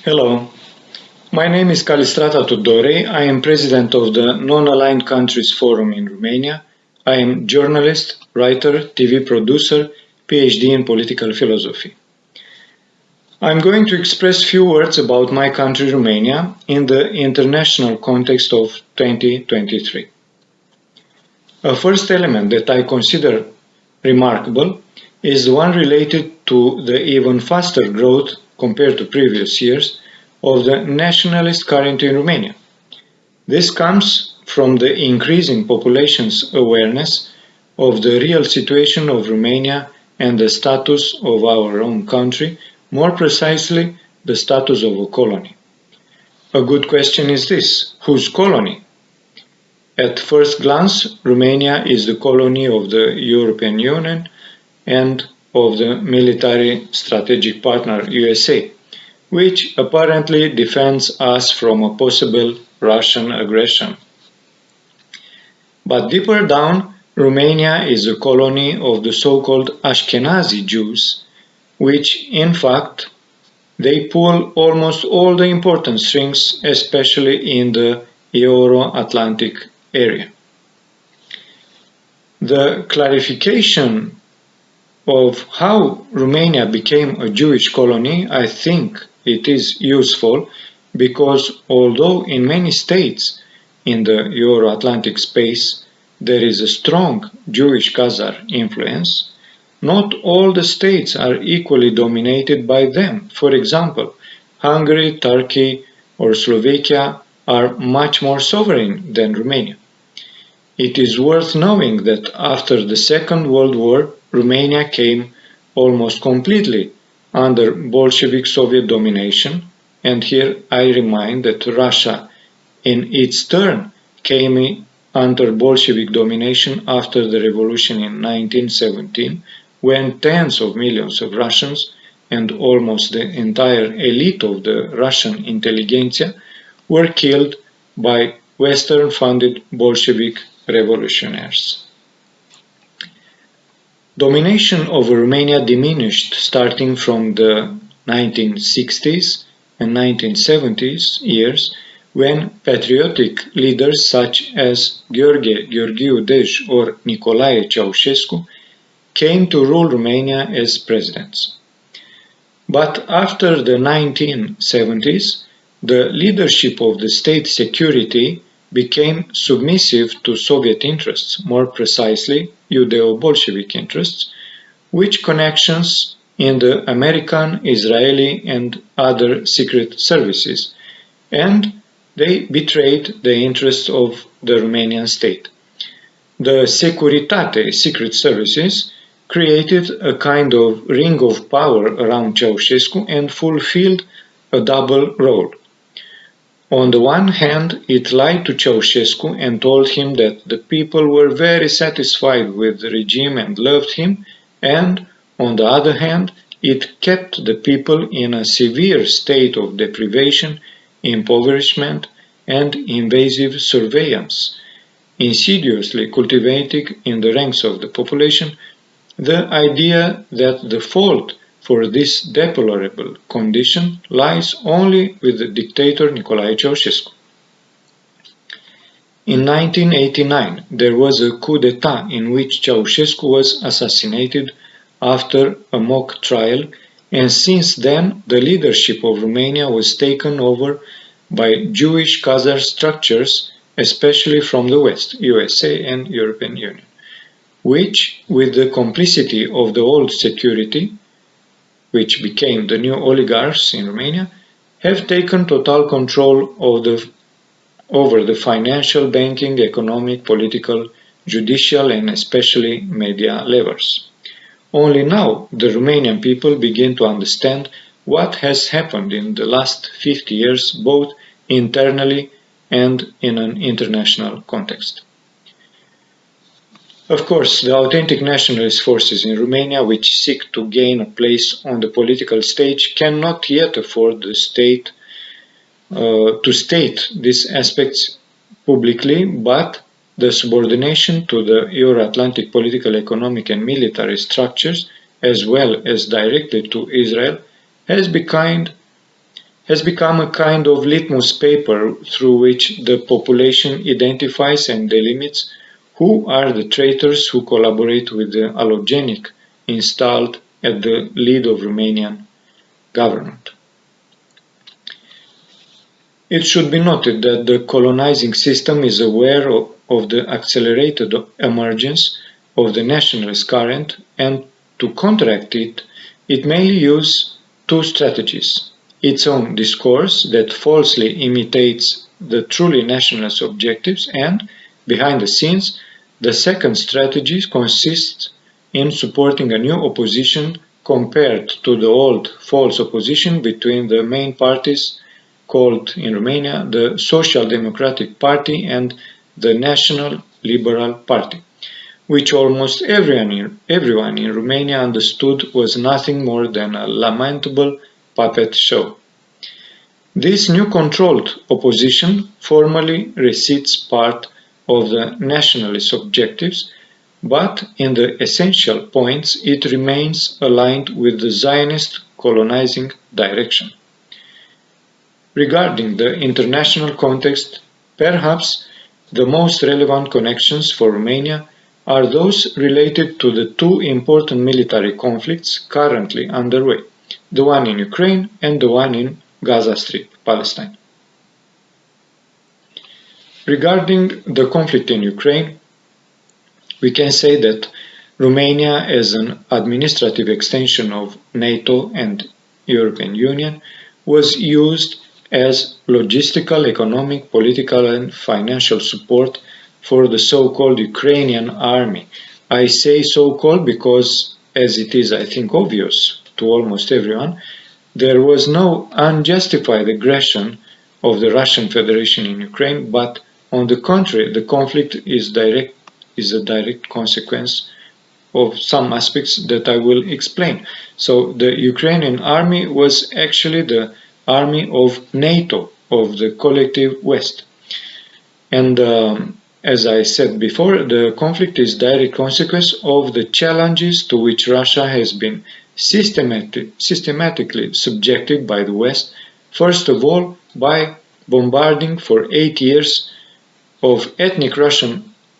Hello, my name is Calistrat Atudorei. I am president of the Non-Aligned Countries Forum in Romania. I am journalist, writer, TV producer, PhD in political philosophy. I'm going to express few words about my country, Romania, in the international context of 2023. A first element that I consider remarkable is the one related to the even faster growth compared to previous years of the nationalist current in Romania. This comes from the increasing population's awareness of the real situation of Romania and the status of our own country, more precisely the status of a colony. A good question is this: whose colony? At first glance, Romania is the colony of the European Union and of the military strategic partner USA, which apparently defends us from a possible Russian aggression. But deeper down, Romania is a colony of the so-called Ashkenazi Jews, which in fact they pull almost all the important strings, especially in the Euro-Atlantic area. The clarification of how Romania became a Jewish colony, I think it is useful because although in many states in the Euro-Atlantic space there is a strong Jewish Khazar influence, not all the states are equally dominated by them. For example, Hungary, Turkey, or Slovakia are much more sovereign than Romania. It is worth knowing that after the Second World War, Romania came almost completely under Bolshevik Soviet domination, and here I remind that Russia, in its turn, came under Bolshevik domination after the revolution in 1917, when tens of millions of Russians and almost the entire elite of the Russian intelligentsia were killed by Western-funded Bolshevik revolutionaries. Domination over Romania diminished starting from the 1960s and 1970s years, when patriotic leaders such as Gheorghe Gheorghiu Dej or Nicolae Ceausescu came to rule Romania as presidents. But after the 1970s, the leadership of the state security became submissive to Soviet interests, more precisely Judeo-Bolshevik interests, which connections in the American, Israeli and other secret services, and they betrayed the interests of the Romanian state. The Securitate secret services created a kind of ring of power around Ceausescu and fulfilled a double role. On the one hand, it lied to Ceausescu and told him that the people were very satisfied with the regime and loved him, and on the other hand, it kept the people in a severe state of deprivation, impoverishment, and invasive surveillance, insidiously cultivating in the ranks of the population the idea that the fault for this deplorable condition lies only with the dictator Nicolae Ceausescu. In 1989, there was a coup d'etat in which Ceausescu was assassinated after a mock trial, and since then the leadership of Romania was taken over by Jewish Khazar structures, especially from the West, USA and European Union, which, with the complicity of the old security, which became the new oligarchs in Romania, have taken total control over the financial, banking, economic, political, judicial and especially media levers. Only now the Romanian people begin to understand what has happened in the last 50 years, both internally and in an international context. Of course, the authentic nationalist forces in Romania, which seek to gain a place on the political stage, cannot yet afford to state these aspects publicly, but the subordination to the Euro-Atlantic political, economic and military structures, as well as directly to Israel, has has become a kind of litmus paper through which the population identifies and delimits who are the traitors who collaborate with the allogenic installed at the lead of Romanian government. It should be noted that the colonizing system is aware of the accelerated emergence of the nationalist current, and to counteract it, it mainly uses two strategies: its own discourse that falsely imitates the truly nationalist objectives, and, behind the scenes, the second strategy consists in supporting a new opposition compared to the old false opposition between the main parties called in Romania the Social Democratic Party and the National Liberal Party, which almost everyone in Romania understood was nothing more than a lamentable puppet show. This new controlled opposition formally recedes part of the nationalist objectives, but in the essential points it remains aligned with the Zionist colonizing direction. Regarding the international context, perhaps the most relevant connections for Romania are those related to the two important military conflicts currently underway, the one in Ukraine and the one in Gaza Strip, Palestine. Regarding the conflict in Ukraine, we can say that Romania, as an administrative extension of NATO and European Union, was used as logistical, economic, political and financial support for the so-called Ukrainian army. I say so-called because, as it is, I think, obvious to almost everyone, there was no unjustified aggression of the Russian Federation in Ukraine, but on the contrary, the conflict is a direct consequence of some aspects that I will explain. So the Ukrainian army was actually the army of NATO, of the collective West. And as I said before, the conflict is direct consequence of the challenges to which Russia has been systematically subjected by the West, first of all by bombarding for 8 years of ethnic Russian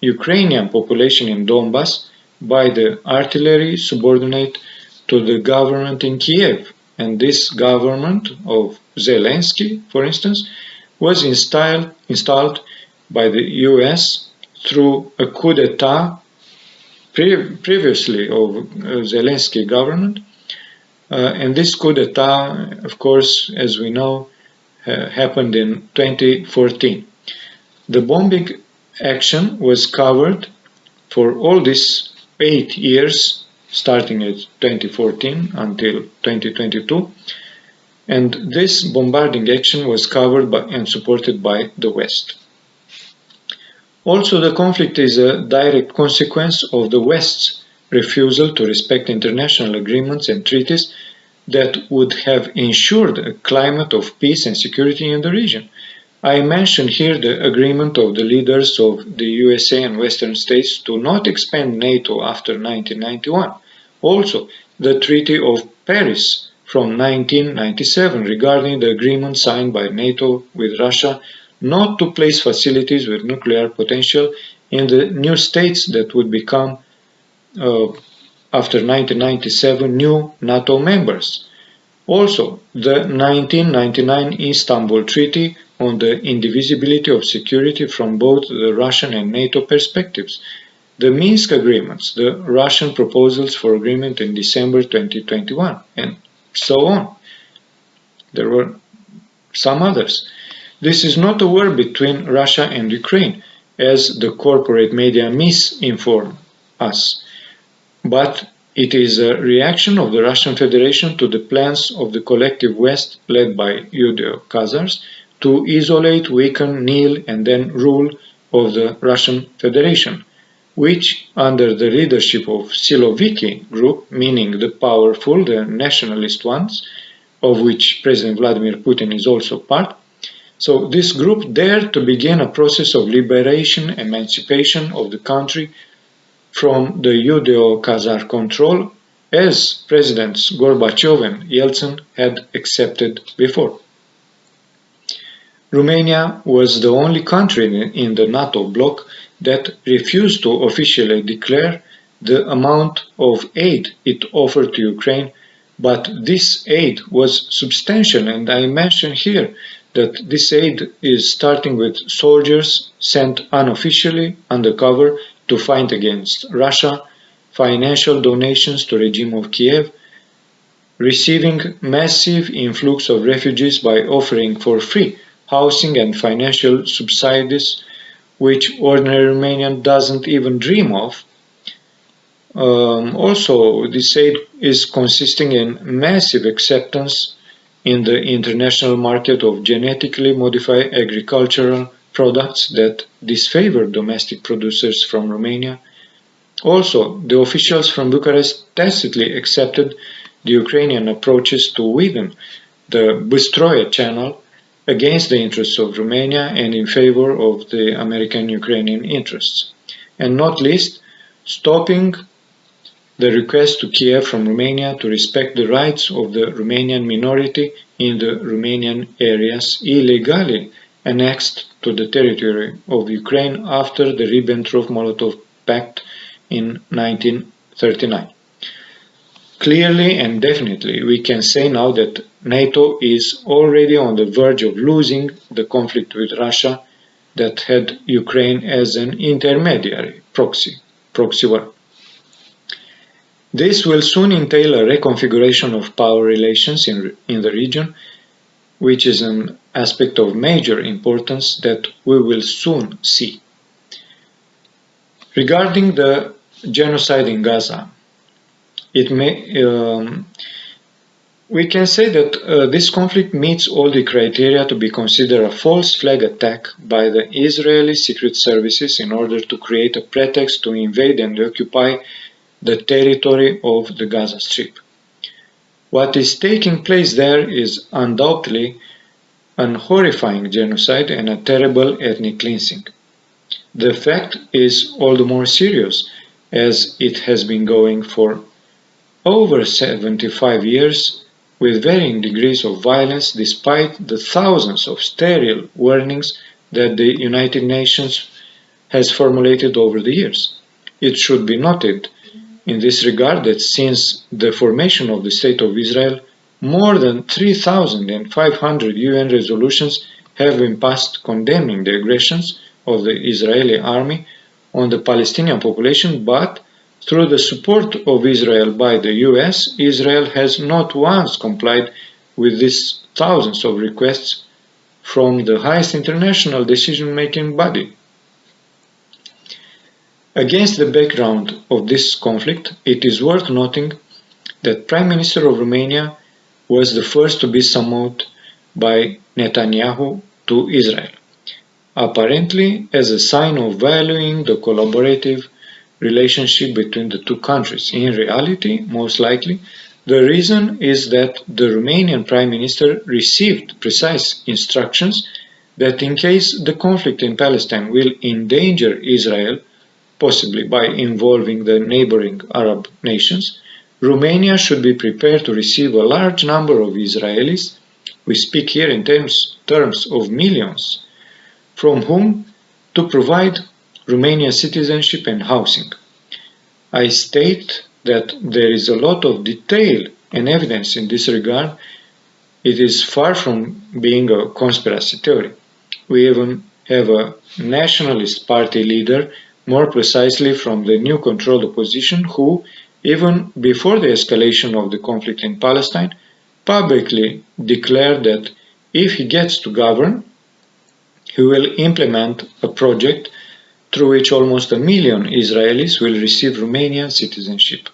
Ukrainian population in Donbass by the artillery subordinate to the government in Kiev. And this government of Zelensky, for instance, was installed by the US through a coup d'etat previously of Zelensky government. And this coup d'etat, of course, as we know, happened in 2014. The bombing action was covered for all these 8 years, starting at 2014 until 2022, and this bombarding action was covered by and supported by the West. Also, the conflict is a direct consequence of the West's refusal to respect international agreements and treaties that would have ensured a climate of peace and security in the region. I mention here the agreement of the leaders of the USA and Western states to not expand NATO after 1991. Also, the Treaty of Paris from 1997 regarding the agreement signed by NATO with Russia not to place facilities with nuclear potential in the new states that would become, after 1997, new NATO members. Also, the 1999 Istanbul Treaty on the indivisibility of security from both the Russian and NATO perspectives, the Minsk agreements, the Russian proposals for agreement in December 2021, and so on. There were some others. This is not a war between Russia and Ukraine, as the corporate media misinform us, but it is a reaction of the Russian Federation to the plans of the collective West, led by Judeo-Khazars, to isolate, weaken, kneel, and then rule of the Russian Federation, which, under the leadership of Siloviki group, meaning the powerful, the nationalist ones, of which President Vladimir Putin is also part, so this group dared to begin a process of liberation, emancipation of the country from the Judeo-Khazar control, as Presidents Gorbachev and Yeltsin had accepted before. Romania was the only country in the NATO bloc that refused to officially declare the amount of aid it offered to Ukraine, but this aid was substantial, and I mention here that this aid is starting with soldiers sent unofficially undercover to fight against Russia, financial donations to the regime of Kiev, receiving massive influx of refugees by offering for free housing and financial subsidies, which ordinary Romanian doesn't even dream of. Also, this aid is consisting in massive acceptance in the international market of genetically modified agricultural products that disfavor domestic producers from Romania. Also, the officials from Bucharest tacitly accepted the Ukrainian approaches to widen the Bystroye channel against the interests of Romania and in favor of the American-Ukrainian interests, and not least, stopping the request to Kiev from Romania to respect the rights of the Romanian minority in the Romanian areas illegally annexed to the territory of Ukraine after the Ribbentrop-Molotov Pact in 1939. Clearly and definitely, we can say now that NATO is already on the verge of losing the conflict with Russia that had Ukraine as an intermediary proxy war. This will soon entail a reconfiguration of power relations in the region, which is an aspect of major importance that we will soon see. Regarding the genocide in Gaza, we can say that this conflict meets all the criteria to be considered a false flag attack by the Israeli secret services in order to create a pretext to invade and occupy the territory of the Gaza Strip. What is taking place there is undoubtedly an horrifying genocide and a terrible ethnic cleansing. The fact is all the more serious as it has been going for over 75 years with varying degrees of violence despite the thousands of sterile warnings that the United Nations has formulated over the years. It should be noted in this regard that since the formation of the State of Israel, more than 3,500 UN resolutions have been passed condemning the aggressions of the Israeli army on the Palestinian population, but through the support of Israel by the US, Israel has not once complied with these thousands of requests from the highest international decision-making body. Against the background of this conflict, it is worth noting that Prime Minister of Romania was the first to be summoned by Netanyahu to Israel, apparently as a sign of valuing the collaborative relationship between the two countries. In reality, most likely, the reason is that the Romanian Prime Minister received precise instructions that in case the conflict in Palestine will endanger Israel, possibly by involving the neighboring Arab nations, Romania should be prepared to receive a large number of Israelis, we speak here in terms of millions, from whom to provide Romanian citizenship and housing. I state that there is a lot of detail and evidence in this regard. It is far from being a conspiracy theory. We even have a nationalist party leader, more precisely from the new controlled opposition, who, even before the escalation of the conflict in Palestine, publicly declared that if he gets to govern, he will implement a project through which almost 1 million Israelis will receive Romanian citizenship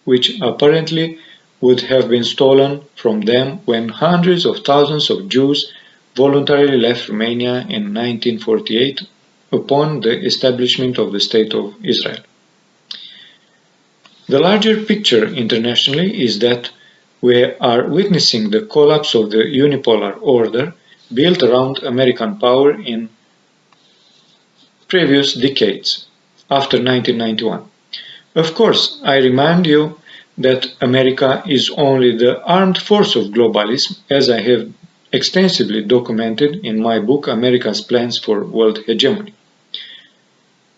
which apparently would have been stolen from them when hundreds of thousands of Jews voluntarily left Romania in 1948 upon the establishment of the State of Israel. The larger picture internationally is that we are witnessing the collapse of the unipolar order built around American power in previous decades, after 1991. Of course, I remind you that America is only the armed force of globalism, as I have extensively documented in my book America's Plans for World Hegemony.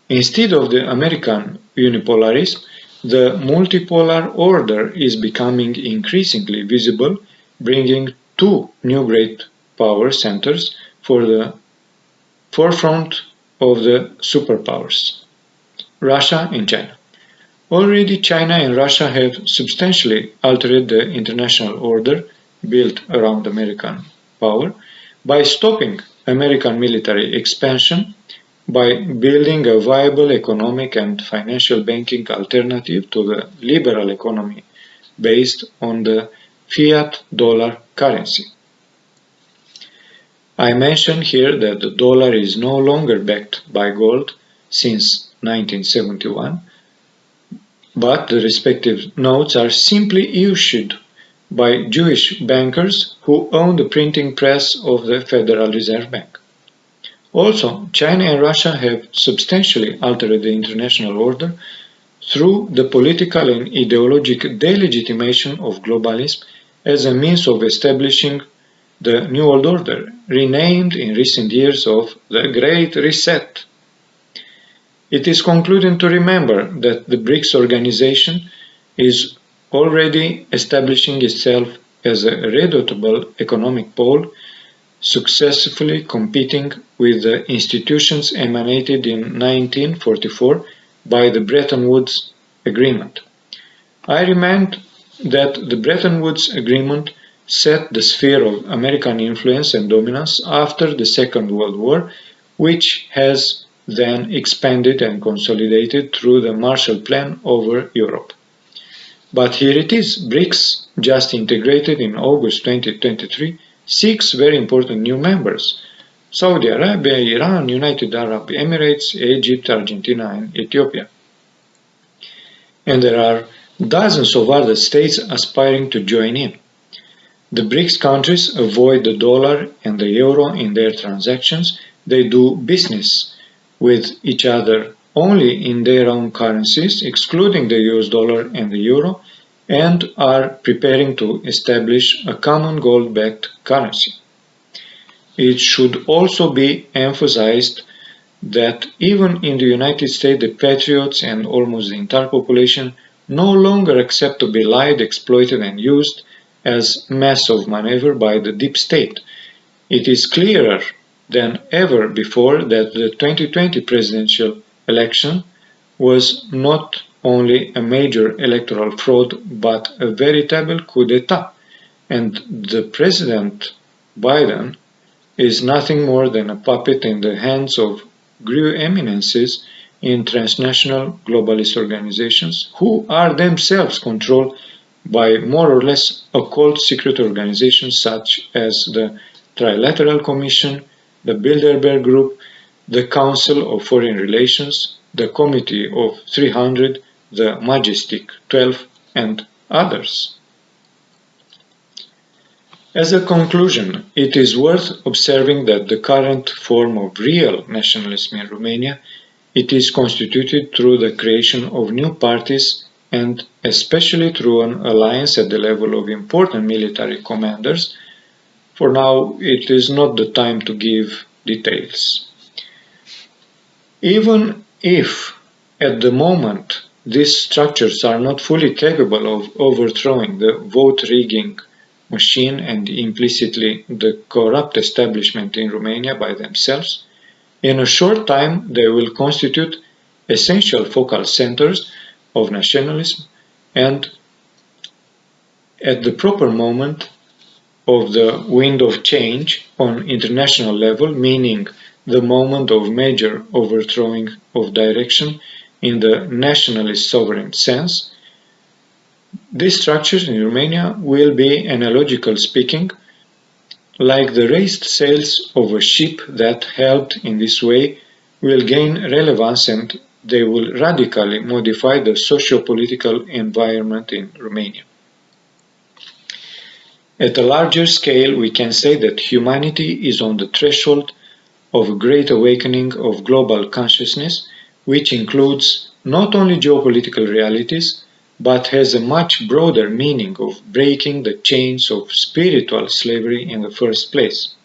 Instead of the American unipolarism, the multipolar order is becoming increasingly visible, bringing two new great power centers for the forefront of the superpowers, Russia and China. Already China and Russia have substantially altered the international order built around American power by stopping American military expansion, by building a viable economic and financial banking alternative to the liberal economy based on the fiat dollar currency. I mention here that the dollar is no longer backed by gold since 1971, but the respective notes are simply issued by Jewish bankers who own the printing press of the Federal Reserve Bank. Also, China and Russia have substantially altered the international order through the political and ideological delegitimation of globalism as a means of establishing the New World Order, renamed in recent years of the Great Reset. It is concluding to remember that the BRICS organization is already establishing itself as a redoubtable economic pole, successfully competing with the institutions emanated in 1944 by the Bretton Woods Agreement. I remind that the Bretton Woods Agreement set the sphere of American influence and dominance after the Second World War, which has then expanded and consolidated through the Marshall Plan over Europe. But here it is, BRICS, just integrated in August 2023, 6 very important new members: Saudi Arabia, Iran, United Arab Emirates, Egypt, Argentina, and Ethiopia. And there are dozens of other states aspiring to join in. The BRICS countries avoid the dollar and the euro in their transactions. They do business with each other only in their own currencies, excluding the US dollar and the euro, and are preparing to establish a common gold-backed currency. It should also be emphasized that even in the United States, the patriots and almost the entire population no longer accept to be lied, exploited, and used as mass of maneuver by the deep state. It is clearer than ever before that the 2020 presidential election was not only a major electoral fraud but a veritable coup d'etat, and the President Biden is nothing more than a puppet in the hands of great eminences in transnational globalist organizations who are themselves controlled by more or less occult secret organizations such as the Trilateral Commission, the Bilderberg Group, the Council of Foreign Relations, the Committee of 300, the Majestic 12, and others. As a conclusion, it is worth observing that the current form of real nationalism in Romania, it is constituted through the creation of new parties and especially through an alliance at the level of important military commanders. For now, it is not the time to give details. Even if, at the moment, these structures are not fully capable of overthrowing the vote-rigging machine and implicitly the corrupt establishment in Romania by themselves, in a short time they will constitute essential focal centers of nationalism, and at the proper moment of the wind of change on international level, meaning the moment of major overthrowing of direction in the nationalist sovereign sense, these structures in Romania will be, analogical speaking, like the raised sails of a ship that, helped in this way, will gain relevance and they will radically modify the socio-political environment in Romania. At a larger scale, we can say that humanity is on the threshold of a great awakening of global consciousness, which includes not only geopolitical realities, but has a much broader meaning of breaking the chains of spiritual slavery in the first place.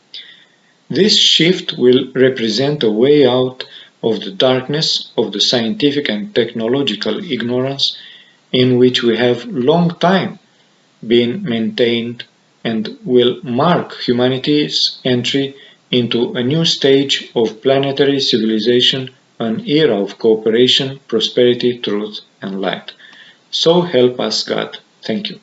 This shift will represent a way out of the darkness of the scientific and technological ignorance in which we have long time been maintained, and will mark humanity's entry into a new stage of planetary civilization, an era of cooperation, prosperity, truth, and light. So help us God. Thank you.